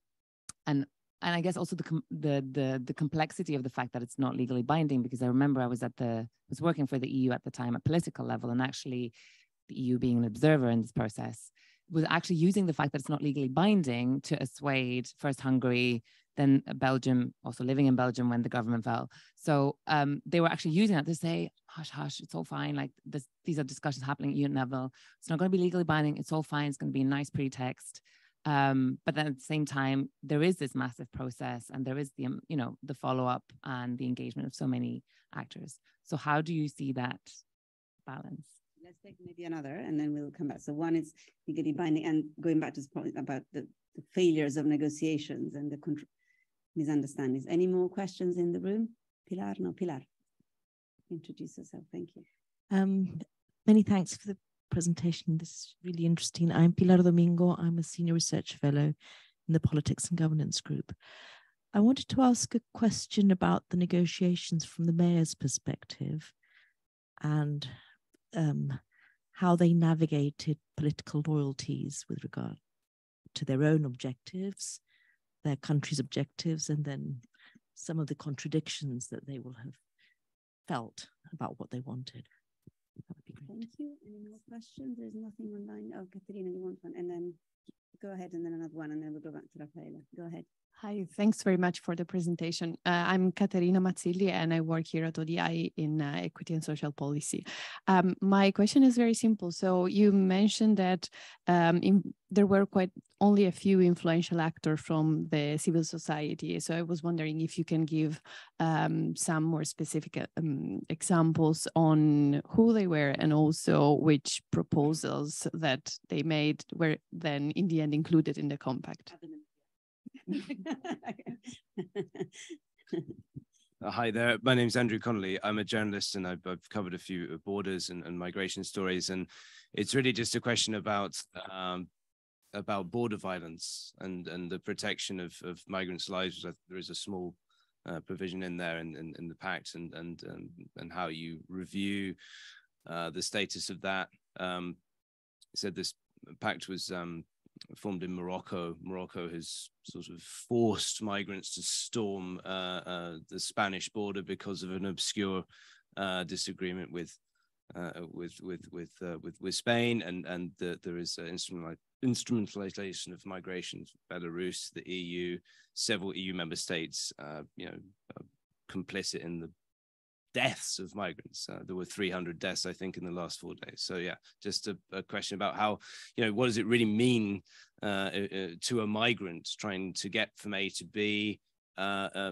I guess also the complexity of the fact that it's not legally binding, because I remember I was working for the EU at the time at political level, and actually the EU being an observer in this process was actually using the fact that it's not legally binding to assuade first Hungary, then Belgium, also living in Belgium when the government fell. So they were actually using that to say, hush, hush, it's all fine. Like these are discussions happening at EU level. It's not going to be legally binding. It's all fine. It's going to be a nice pretext. But then at the same time, there is this massive process, and there is the, the follow-up and the engagement of so many actors. So how do you see that balance? Let's take maybe another, and then we'll come back. So one is legally binding, and going back to this point about the failures of negotiations and the misunderstandings. Any more questions in the room? Pilar? No, Pilar. Introduce yourself. Thank you. Many thanks for the presentation. This is really interesting. I'm Pilar Domingo. I'm a senior research fellow in the Politics and Governance Group. I wanted to ask a question about the negotiations from the mayor's perspective and how they navigated political loyalties with regard to their own objectives, their country's objectives, and then some of the contradictions that they will have felt about what they wanted. That would be great. Thank you. Any more questions? There's nothing online. Oh, Caterina, you want one? And then go ahead, and then another one, and then we'll go back to Raffaella. Go ahead. Hi, thanks very much for the presentation. I'm Caterina Mazzilli, and I work here at ODI in Equity and Social Policy. My question is very simple. So you mentioned that there were quite only a few influential actors from the civil society. So I was wondering if you can give some more specific examples on who they were, and also which proposals that they made were then in the end included in the compact. Hi there, my name's Andrew Connolly. I'm a journalist, and I've covered a few borders and migration stories, and it's really just a question about border violence and the protection of migrants' lives. There is a small provision in there in the pact, and how you review the status of that. Said this pact was formed in Morocco. Morocco has sort of forced migrants to storm the Spanish border because of an obscure disagreement with Spain, and there is instrumentalization of migration. Belarus, the EU, several EU member states, complicit in the deaths of migrants. There were 300 deaths, I think, in the last 4 days. So yeah, just a question about how, what does it really mean to a migrant trying to get from A to B,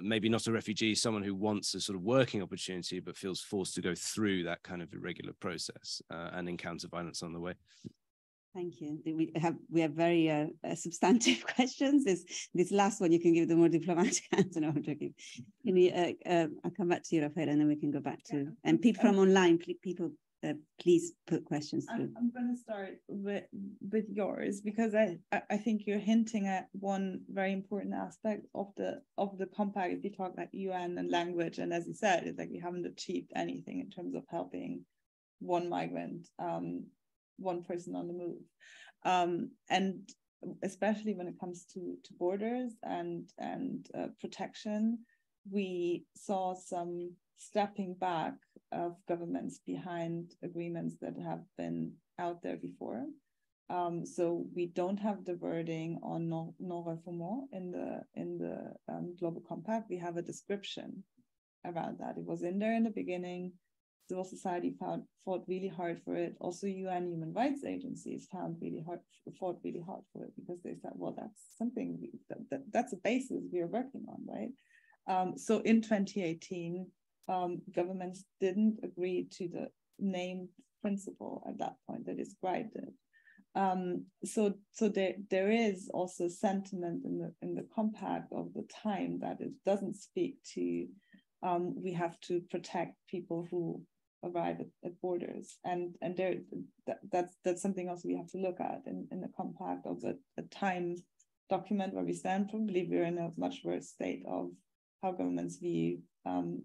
maybe not a refugee, someone who wants a sort of working opportunity, but feels forced to go through that kind of irregular process and encounter violence on the way. Thank you. We have very substantive questions. This last one you can give the more diplomatic answer. No, I'm joking. Can you? I'll come back to you, Rafaela, and then we can go back to and people from online. People, please put questions through. I'm going to start with yours, because I think you're hinting at one very important aspect of the compact. If you talk about UN and language, and as you said, it's like we haven't achieved anything in terms of helping one migrant. One person on the move, and especially when it comes to borders and protection, we saw some stepping back of governments behind agreements that have been out there before. So we don't have the wording on non-refoulement in the Global Compact. We have a description around that. It was in there in the beginning. Civil society fought really hard for it. Also, UN human rights agencies fought really hard for it, because they said, well, that's something that's a basis we are working on, right? So in 2018, governments didn't agree to the named principle at that point that described it. So there is also sentiment in the compact of the time that it doesn't speak to we have to protect people who arrive at borders, and that's something else we have to look at in the compact of a time document where we stand. Probably we're in a much worse state of how governments view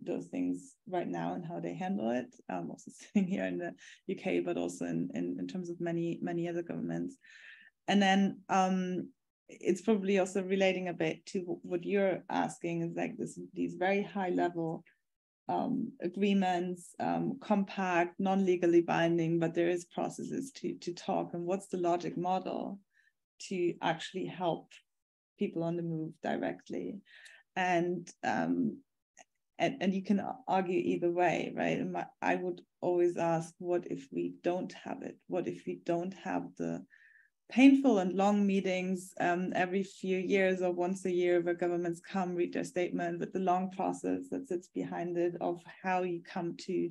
those things right now and how they handle it. Also sitting here in the UK, but also in terms of many other governments. And then it's probably also relating a bit to what you're asking, is like these very high level agreements, compact, non-legally binding, but there is processes to talk, and what's the logic model to actually help people on the move directly. And you can argue either way, right? And I would always ask, what if we don't have it? What if we don't have the painful and long meetings every few years or once a year where governments come, read their statement, with the long process that sits behind it of how you come to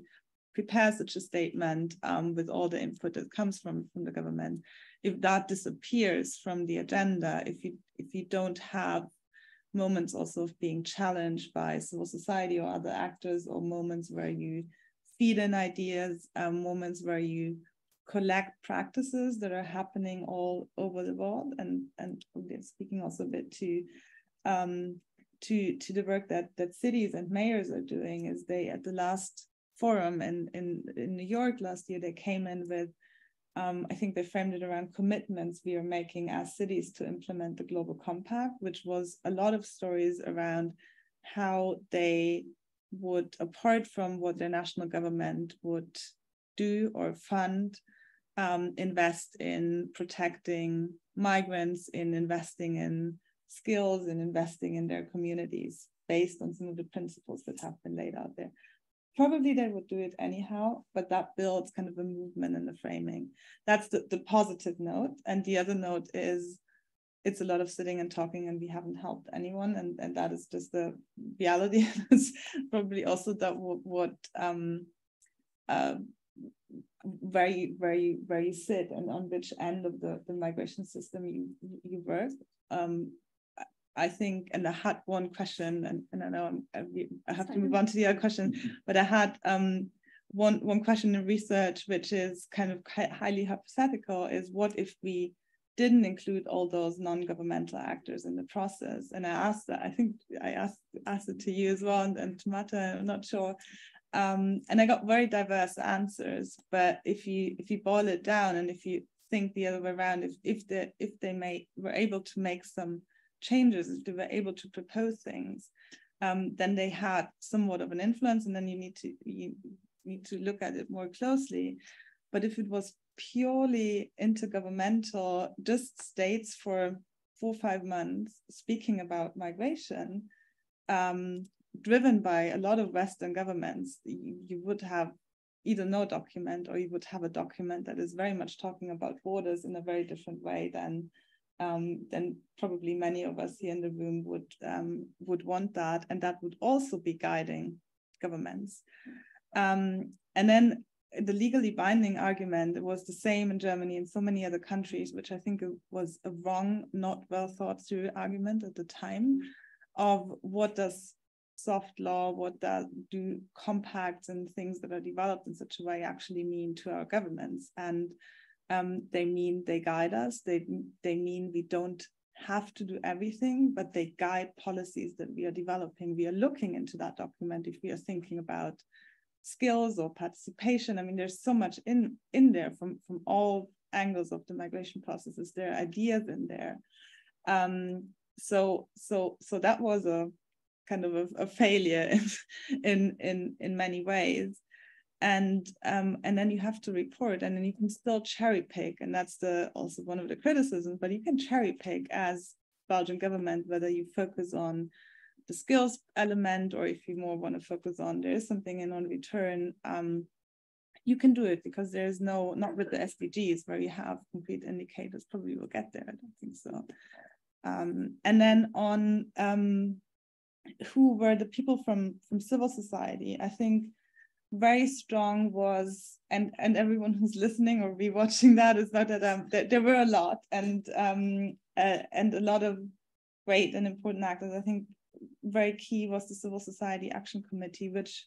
prepare such a statement with all the input that comes from the government. If that disappears from the agenda, if you don't have moments also of being challenged by civil society or other actors, or moments where you feed in ideas, moments where you collect practices that are happening all over the world, and speaking also a bit to the work that cities and mayors are doing, is they, at the last forum in New York last year, they came in with I think they framed it around commitments we are making as cities to implement the Global Compact, which was a lot of stories around how they would, apart from what their national government would do or fund, invest in protecting migrants, in investing in skills, and investing in their communities based on some of the principles that have been laid out there. Probably they would do it anyhow, but that builds kind of a movement in the framing. That's the positive note. And the other note is it's a lot of sitting and talking, and we haven't helped anyone. And that is just the reality. It's probably also that where you sit and on which end of the migration system you work. I think, and I had one question, and I know I have to move on to the other question, but I had one question in research, which is kind of highly hypothetical, is what if we didn't include all those non-governmental actors in the process? And I asked that, I think I asked it to you as well, and to Marta, I'm not sure. And I got very diverse answers, but if you boil it down, and if you think the other way around, if they were able to make some changes, if they were able to propose things, then they had somewhat of an influence, and then you need to look at it more closely. But if it was purely intergovernmental, just states for 4 or 5 months speaking about migration, driven by a lot of Western governments, you would have either no document, or you would have a document that is very much talking about borders in a very different way than probably many of us here in the room would want that, and that would also be guiding governments. And then the legally binding argument was the same in Germany and so many other countries, which I think was a wrong, not well thought through argument at the time of what does soft law, what do compacts and things that are developed in such a way actually mean to our governments. And they mean they guide us. They mean we don't have to do everything, but they guide policies that we are developing. We are looking into that document if we are thinking about skills or participation. I mean, there's so much in there from all angles of the migration processes. There are ideas in there. So that was a kind of a failure in many ways. And then you have to report, and then you can still cherry pick, and that's also one of the criticisms, but you can cherry pick as Belgian government whether you focus on the skills element, or if you more want to focus on there is something in on return, you can do it, because there's not with the SDGs where you have concrete indicators. Probably will get there, I don't think so. And then on who were the people from civil society, I think very strong was, and everyone who's listening or rewatching that is not that there were a lot, and a lot of great and important actors. I think very key was the Civil Society Action Committee, which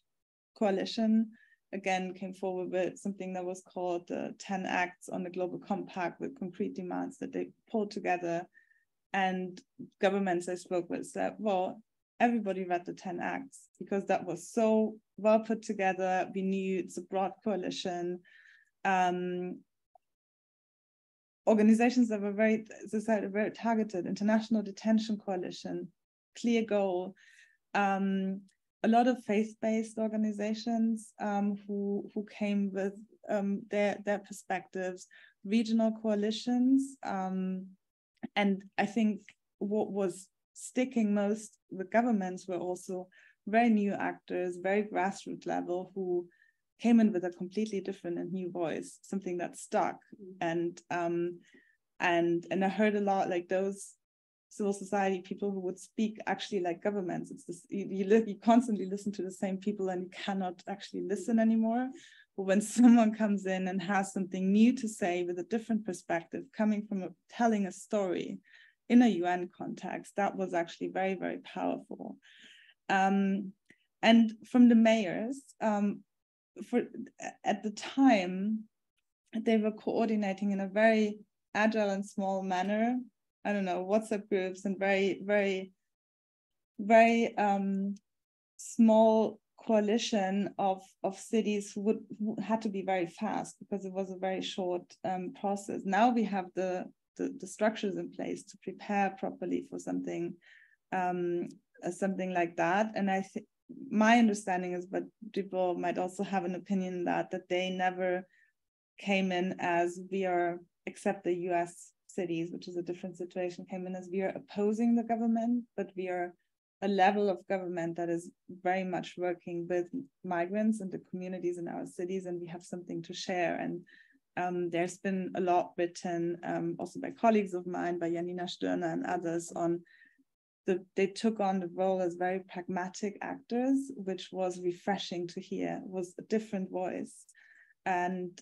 coalition again came forward with something that was called 10 Acts on the Global Compact, with concrete demands that they pulled together. And governments I spoke with said, well, everybody read the 10 Acts because that was so well put together. We knew it's a broad coalition. Organizations that were very, as I said, very targeted, International Detention Coalition, clear goal. A lot of faith-based organizations who came with their perspectives, regional coalitions. And I think what was sticking most with governments were also very new actors, very grassroots level, who came in with a completely different and new voice, something that stuck. And I heard a lot like those civil society people who would speak actually like governments. It's this, you constantly listen to the same people and you cannot actually listen anymore. But when someone comes in and has something new to say with a different perspective, coming from telling a story in a UN context, that was actually very, very powerful. And from the mayors, at the time, they were coordinating in a very agile and small manner. I don't know, WhatsApp groups and very, very, very small coalition of cities who had to be very fast because it was a very short process. Now we have the structures in place to prepare properly for something like that. And I think my understanding is, but people might also have an opinion that they never came in as we are, except the US cities, which is a different situation, came in as we are opposing the government, but we are a level of government that is very much working with migrants and the communities in our cities, and we have something to share. And there's been a lot written also by colleagues of mine, by Janina Stirner and others, on they took on the role as very pragmatic actors, which was refreshing to hear, was a different voice. And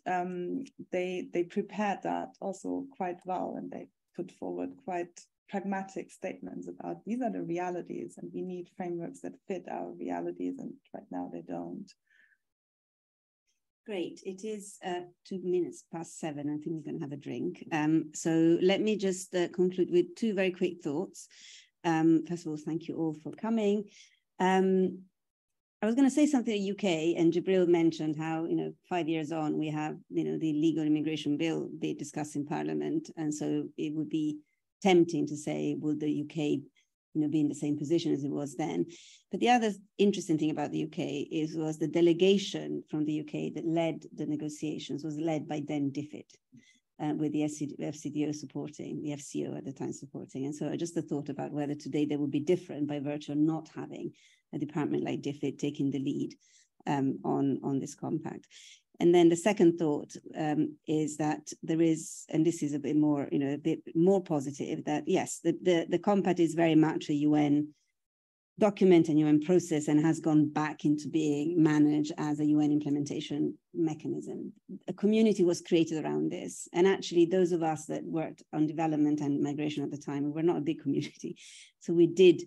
they prepared that also quite well, and they put forward quite pragmatic statements about these are the realities and we need frameworks that fit our realities, and right now they don't. Great. It is 2 minutes past 7. I think we're going to have a drink. So let me just conclude with 2 very quick thoughts. First of all, thank you all for coming. I was going to say something at UK, and Jibril mentioned how, 5 years on, we have, the legal immigration bill being discussed in Parliament. And so it would be tempting to say, will the UK be in the same position as it was then. But the other interesting thing about the UK was the delegation from the UK that led the negotiations was led by then DFID, with the FCDO supporting, the FCO at the time supporting. And so just a thought about whether today they would be different by virtue of not having a department like DFID taking the lead on this compact. And then the second thought is that there is, and this is a bit more, a bit more positive, that yes, the compact is very much a UN document and UN process and has gone back into being managed as a UN implementation mechanism. A community was created around this. And actually those of us that worked on development and migration at the time, we were not a big community. So we did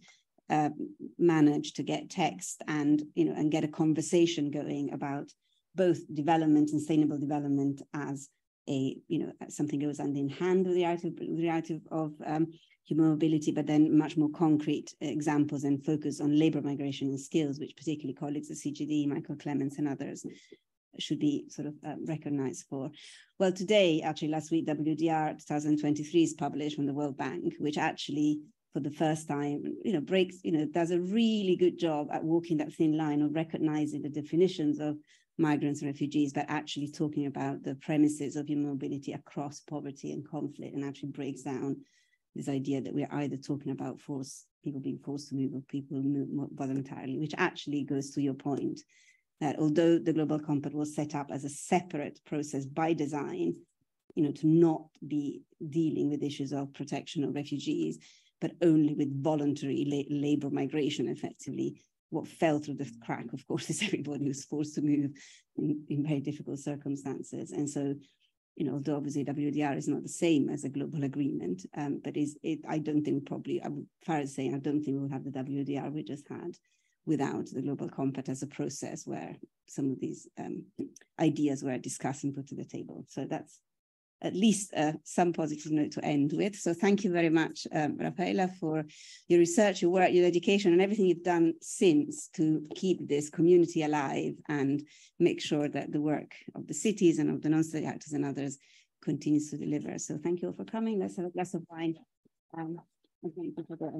manage to get text and, and get a conversation going about both development and sustainable development as a, something goes hand in hand with the reality of human mobility, but then much more concrete examples and focus on labor migration and skills, which particularly colleagues at CGD, Michael Clements and others should be sort of recognized for. Well, today, actually last week, WDR 2023 is published from the World Bank, which actually for the first time, does a really good job at walking that thin line of recognizing the definitions of migrants and refugees, but actually talking about the premises of human mobility across poverty and conflict, and actually breaks down this idea that we're either talking about people being forced to move or people who move voluntarily, which actually goes to your point that although the Global Compact was set up as a separate process by design, to not be dealing with issues of protection of refugees, but only with voluntary labor migration effectively. What fell through the crack, of course, is everybody who's forced to move in very difficult circumstances. And so, although obviously WDR is not the same as a global agreement, but I don't think fair to say, I don't think we'll have the WDR we just had without the Global Compact as a process where some of these ideas were discussed and put to the table. So that's at least some positive note to end with. So thank you very much, Raffaella, for your research, your work, your dedication, and everything you've done since to keep this community alive and make sure that the work of the cities and of the non-state actors and others continues to deliver. So thank you all for coming. Let's have a glass of wine. And thank you for the